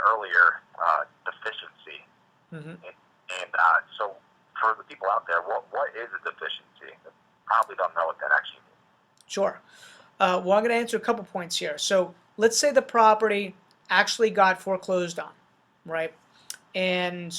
earlier, deficiency. Mm-hmm. And so for the people out there, what is a deficiency? They probably don't know what that actually means. Sure. Well, I'm going to answer a couple points here. So let's say the property actually got foreclosed on, right? And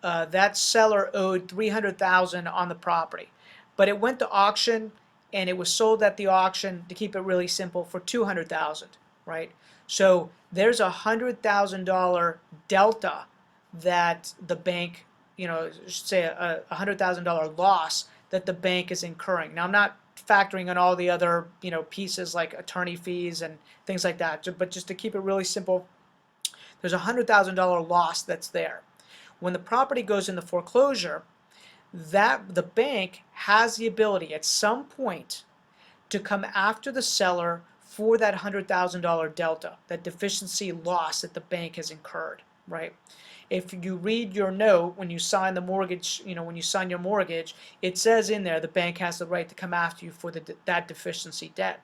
that seller owed $300,000 on the property, but it went to auction and it was sold at the auction, to keep it really simple, for $200,000, right? So there's $100,000 delta that the bank, say a $100,000 loss that the bank is incurring. Now I'm not factoring in all the other pieces like attorney fees and things like that, but just to keep it really simple, there's a $100,000 loss that's there. When the property goes into foreclosure, that the bank has the ability at some point to come after the seller for that $100,000 delta, that deficiency loss that the bank has incurred, right? If you read your note when you sign the mortgage, when you sign your mortgage, it says in there the bank has the right to come after you for that deficiency debt.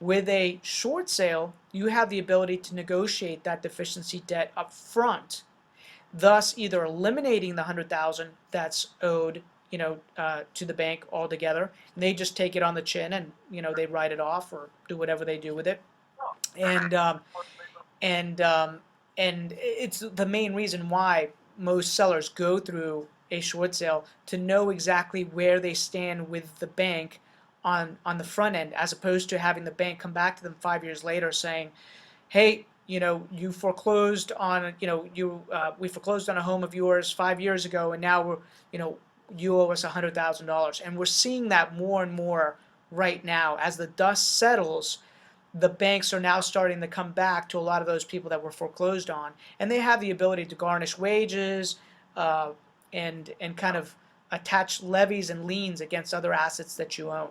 With a short sale, you have the ability to negotiate that deficiency debt up front, thus either eliminating the $100,000 that's owed, to the bank altogether, and they just take it on the chin and they write it off or do whatever they do with it, and and and it's the main reason why most sellers go through a short sale, to know exactly where they stand with the bank on the front end, as opposed to having the bank come back to them 5 years later saying, hey, you foreclosed on, we foreclosed on a home of yours 5 years ago, and now you owe us $100,000. And we're seeing that more and more right now. As the dust settles, the banks are now starting to come back to a lot of those people that were foreclosed on, and they have the ability to garnish wages, and kind of attach levies and liens against other assets that you own.